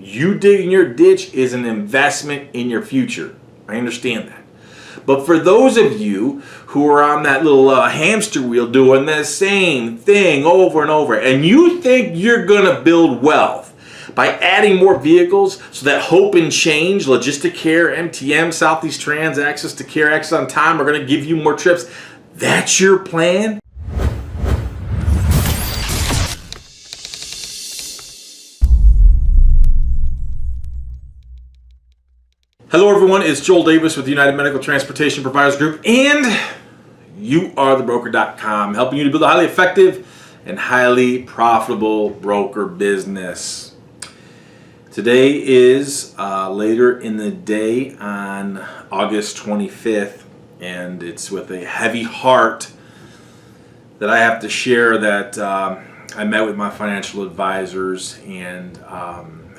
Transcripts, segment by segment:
You digging your ditch is an investment in your future. I understand that. But for those of you who are on that little hamster wheel doing the same thing over and over, and you think you're going to build wealth by adding more vehicles so that Hope and Change, Logisticare, MTM, Southeast Trans, Access to Care, Access on Time are going to give you more trips, that's your plan? Hello everyone, it's Joel Davis with the United Medical Transportation Providers Group, and youarethebroker.com, helping you to build a highly effective and highly profitable broker business. Today is later in the day on August 25th, and it's with a heavy heart that I have to share that I met with my financial advisors, and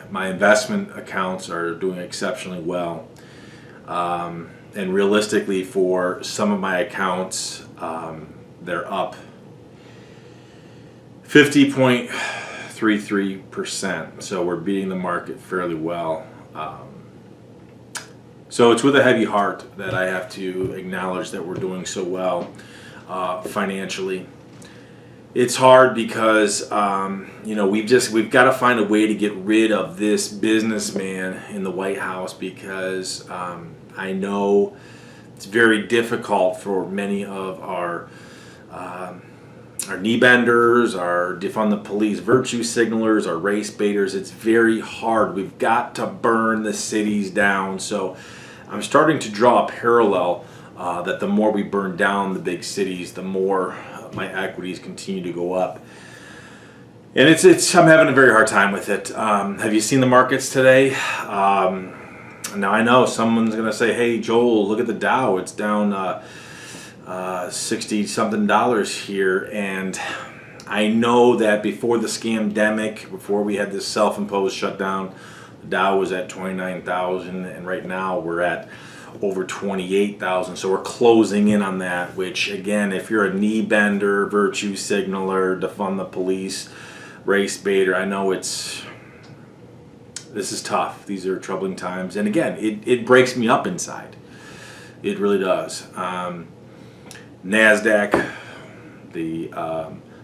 my investment accounts are doing exceptionally well. And realistically, for some of my accounts, they're up 50.33%. So we're beating the market fairly well. So it's with a heavy heart that I have to acknowledge that we're doing so well financially. It's hard because we've got to find a way to get rid of this businessman in the White House, because I know it's very difficult for many of our knee benders, our defund the police virtue signalers, our race baiters. It's very hard. We've got to burn the cities down. So I'm starting to draw a parallel that the more we burn down the big cities, the more my equities continue to go up, and I'm having a very hard time with it. Have you seen the markets today? Now I know someone's gonna say, "Hey, Joel, look at the Dow. It's down 60 something dollars here." And I know that before the scamdemic, before we had this self-imposed shutdown, the Dow was at 29,000, and right now we're at over 28,000, so we're closing in on that, which again, if you're a knee bender, virtue signaler, defund the police, race baiter, I know this is tough. These are troubling times, and again, it breaks me up inside. It really does. NASDAQ, the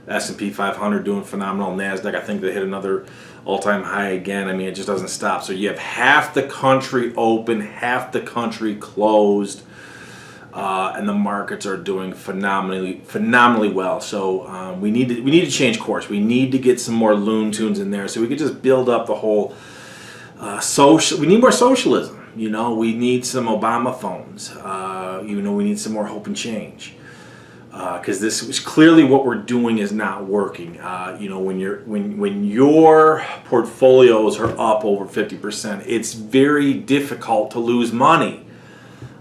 S&P 500 doing phenomenal. NASDAQ, I think they hit another all-time high again. I mean, it just doesn't stop. So you have half the country open, half the country closed, and the markets are doing phenomenally well. So we need to change course. We need to get some more loon tunes in there, so we can just build up the whole social. We need more socialism. We need some Obama phones. We need some more Hope and Change. Because this is clearly what we're doing is not working. When your portfolios are up over 50%, it's very difficult to lose money.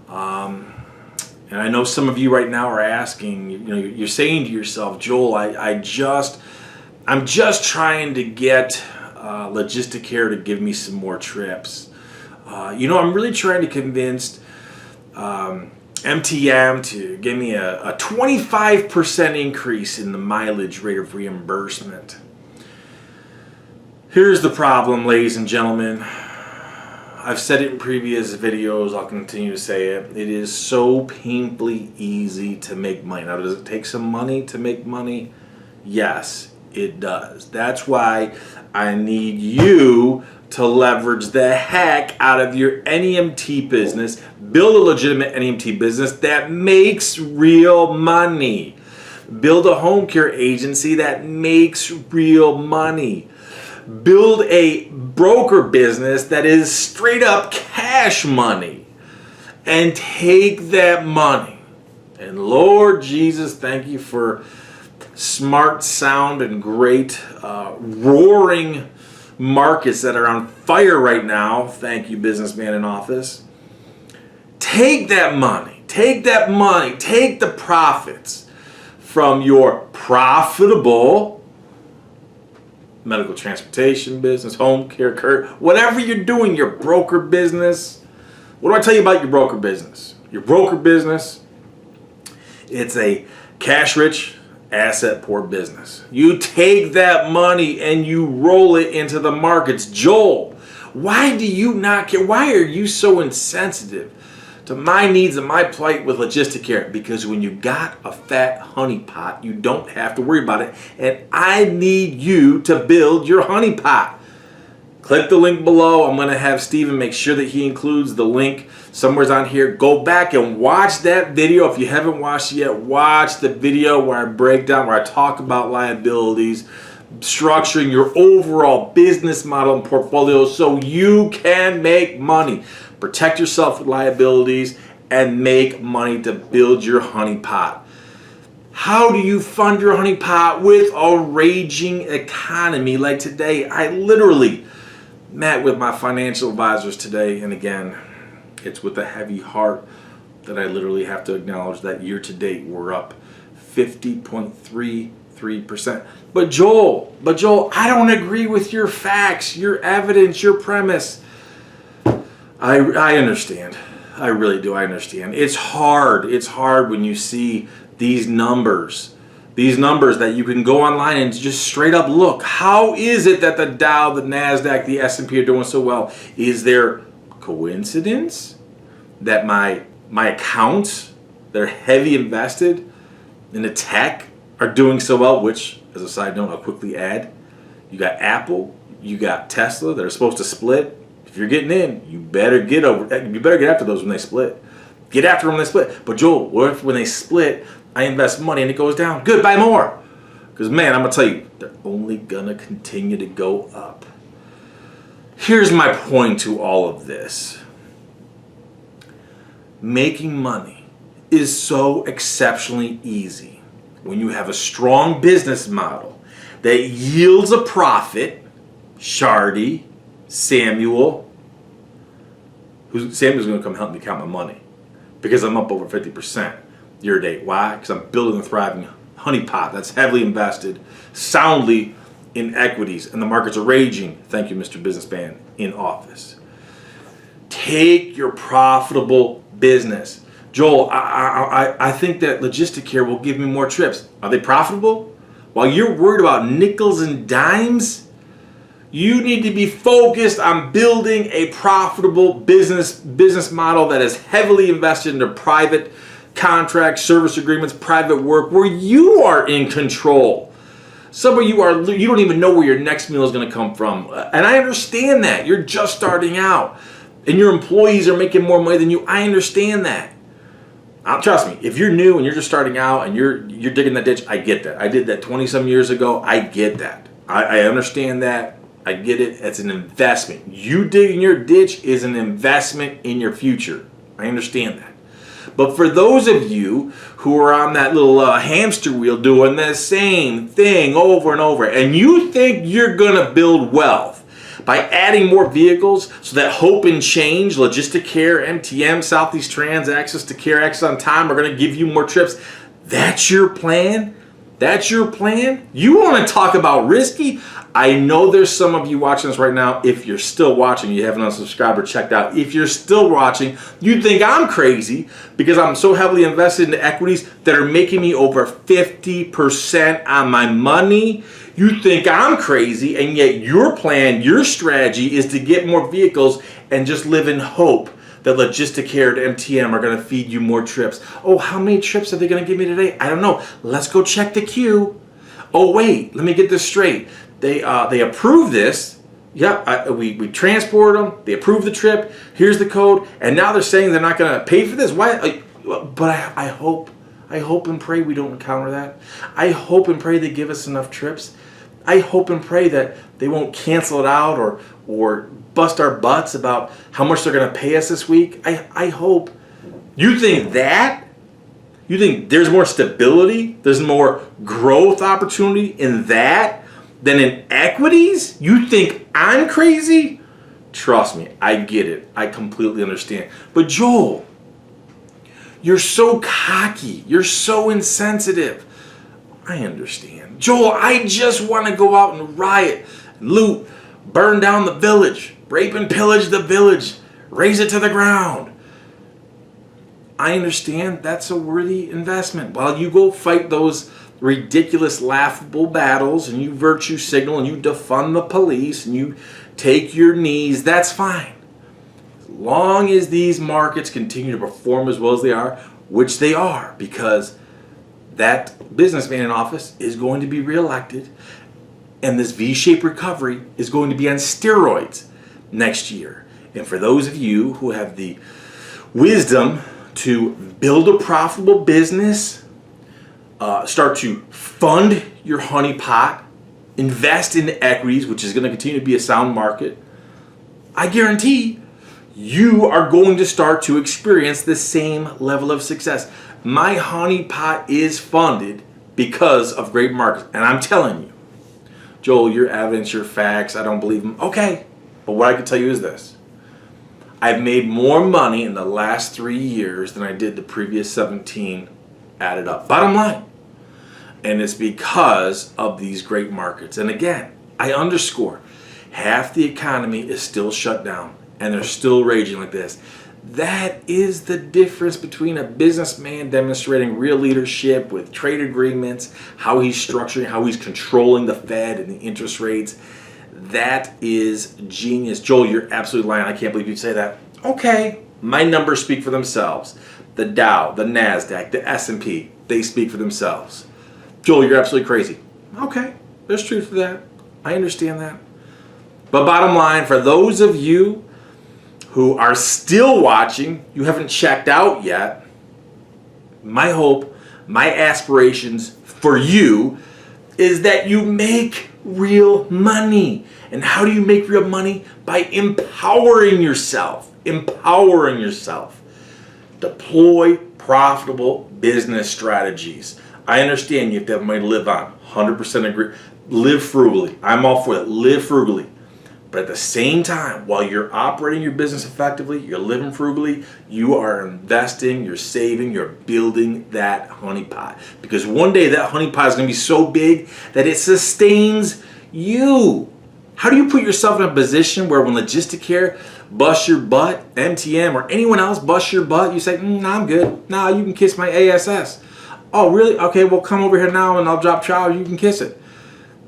And I know some of you right now are asking, you're saying to yourself, Joel, I'm just trying to get Logisticare to give me some more trips. I'm really trying to convince MTM to give me a 25% increase in the mileage rate of reimbursement. Here's the problem, ladies and gentlemen. I've said it in previous videos. I'll continue to say it. It is so painfully easy to make money. Now, does it take some money to make money? Yes, it does. That's why I need you to leverage the heck out of your NEMT business, build a legitimate NEMT business that makes real money. Build a home care agency that makes real money. Build a broker business that is straight up cash money. And take that money. And Lord Jesus, thank you for smart sound and great roaring markets that are on fire right now. Thank you, businessman in office. Take that money, take the profits from your profitable medical transportation business, home care, whatever you're doing, your broker business. What do I tell you about your broker business? Your broker business, it's a cash-rich, asset-poor business. You take that money and you roll it into the markets. Joel, Why do you not care? Why are you so insensitive to my needs and my plight with Logisticare? Because when you got a fat honey pot, you don't have to worry about it. And I need you to build your honey pot. Click the link below. I'm going to have Steven make sure that he includes the link somewhere on here. Go back and watch that video. If you haven't watched it yet, watch the video where I break down, where I talk about liabilities, structuring your overall business model and portfolio so you can make money. Protect yourself with liabilities and make money to build your honey pot. How do you fund your honey pot with a raging economy like today? I literally met with my financial advisors today, and again, it's with a heavy heart that I literally have to acknowledge that year to date we're up 50.33%. But Joel, I don't agree with your facts, your evidence, your premise. I understand. I really do. I understand. It's hard. It's hard when you see these numbers that you can go online and just straight up look. How is it that the Dow, the NASDAQ, the S&P are doing so well? Is there coincidence that my accounts that are heavy invested in the tech are doing so well? Which, as a side note, I'll quickly add, you got Apple, you got Tesla that are supposed to split. If you're getting in, you better get after those when they split. Get after them when they split. But Joel, what if when they split, I invest money and it goes down? Good, buy more. Because man, I'm going to tell you, they're only going to continue to go up. Here's my point to all of this. Making money is so exceptionally easy when you have a strong business model that yields a profit. Samuel's going to come help me count my money because I'm up over 50%. Year to date. Why? Because I'm building a thriving honeypot that's heavily invested soundly in equities, and the markets are raging. Thank you, Mr. Businessman in office. Take your profitable business. Joel, I think that Logisticare will give me more trips. Are they profitable? While you're worried about nickels and dimes, you need to be focused on building a profitable business model that is heavily invested into private contracts, service agreements, private work, where you are in control. Some of you don't even know where your next meal is going to come from. And I understand that. You're just starting out. And your employees are making more money than you. I understand that. Trust me, if you're new and you're just starting out and you're digging that ditch, I get that. I did that 20-some years ago. I get that. I understand that. I get it. It's an investment. You digging your ditch is an investment in your future. I understand that. But for those of you who are on that little hamster wheel doing the same thing over and over, and you think you're going to build wealth by adding more vehicles so that Hope and Change, Logisticare, MTM, Southeast Trans, Access to Care, Access on Time are going to give you more trips, that's your plan? That's your plan? You want to talk about risky? I know there's some of you watching this right now. If you're still watching, you haven't unsubscribed or checked out. If you're still watching, you think I'm crazy because I'm so heavily invested into equities that are making me over 50% on my money. You think I'm crazy, and yet your plan, your strategy is to get more vehicles and just live in hope that Logisticare and MTM are going to feed you more trips. Oh, how many trips are they going to give me today? I don't know. Let's go check the queue. Oh, wait, let me get this straight. They approve this. Yep, we transport them. They approve the trip. Here's the code, and now they're saying they're not going to pay for this. Why? But I hope and pray we don't encounter that. I hope and pray they give us enough trips. I hope and pray that they won't cancel it out or bust our butts about how much they're going to pay us this week. I hope. You think that? You think there's more stability? There's more growth opportunity in that than in equities? You think I'm crazy? Trust me, I get it. I completely understand. But Joel, you're so cocky. You're so insensitive. I understand. Joel, I just want to go out and riot, loot, burn down the village, rape and pillage the village, raze it to the ground. I understand that's a worthy investment. While you go fight those ridiculous, laughable battles and you virtue signal and you defund the police and you take your knees, that's fine. As long as these markets continue to perform as well as they are, which they are, because that businessman in office is going to be reelected, and this V-shaped recovery is going to be on steroids next year. And for those of you who have the wisdom to build a profitable business, start to fund your honeypot, invest in equities, which is going to continue to be a sound market, I guarantee you are going to start to experience the same level of success. My honeypot is funded because of great markets. And I'm telling you, Joel, your evidence, your facts, I don't believe them. Okay, but what I can tell you is this. I've made more money in the last 3 years than I did the previous 17 added up. Bottom line. And it's because of these great markets. And again, I underscore, half the economy is still shut down and they're still raging like this. That is the difference between a businessman demonstrating real leadership with trade agreements, how he's structuring, how he's controlling the Fed and the interest rates. That is genius. Joel, you're absolutely lying. I can't believe you'd say that. Okay, my numbers speak for themselves. The Dow, the NASDAQ, the S&P, they speak for themselves. Joel, you're absolutely crazy. Okay, there's truth to that. I understand that. But bottom line, for those of you who are still watching, you haven't checked out yet, my hope, my aspirations for you is that you make real money. And how do you make real money? By empowering yourself. Empowering yourself. Deploy profitable business strategies. I understand you have to have money to live on. 100% agree. Live frugally. I'm all for that. Live frugally. But at the same time, while you're operating your business effectively, you're living frugally, you are investing, you're saving, you're building that honeypot. Because one day that honeypot is going to be so big that it sustains you. How do you put yourself in a position where when Logisticare busts your butt, MTM or anyone else busts your butt, you say, nah, I'm good. Nah, you can kiss my ASS. Oh, really? Okay, well, come over here now and I'll drop chow. You can kiss it.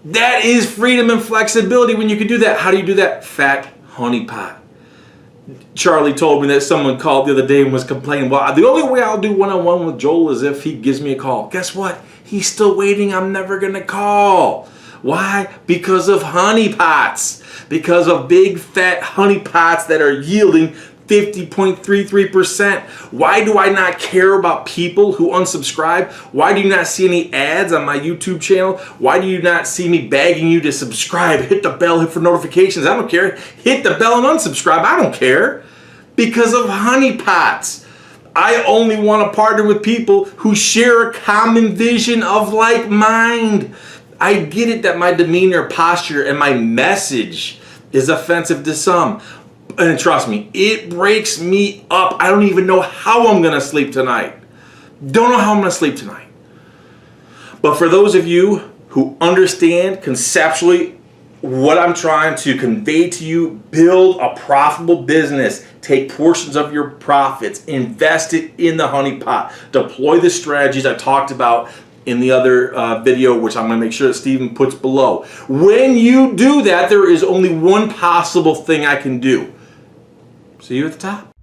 That is freedom and flexibility when you can do that. How do you do that? Fat honeypot. Charlie told me that someone called the other day and was complaining, well, the only way I'll do one-on-one with Joel is if he gives me a call. Guess what? He's still waiting. I'm never going to call. Why? Because of honeypots. Because of big fat honeypots that are yielding 50.33%. Why do I not care about people who unsubscribe? Why do you not see any ads on my YouTube channel? Why do you not see me begging you to subscribe? Hit the bell, hit for notifications. I don't care. Hit the bell and unsubscribe. I don't care. Because of honeypots. I only want to partner with people who share a common vision of like mind. I get it that my demeanor, posture, and my message is offensive to some. And trust me, it breaks me up. I don't even know how I'm going to sleep tonight. Don't know how I'm going to sleep tonight. But for those of you who understand conceptually what I'm trying to convey to you, build a profitable business. Take portions of your profits, invest it in the honeypot. Deploy the strategies I talked about in the other video, which I'm going to make sure that Steven puts below. When you do that, there is only one possible thing I can do. See you at the top.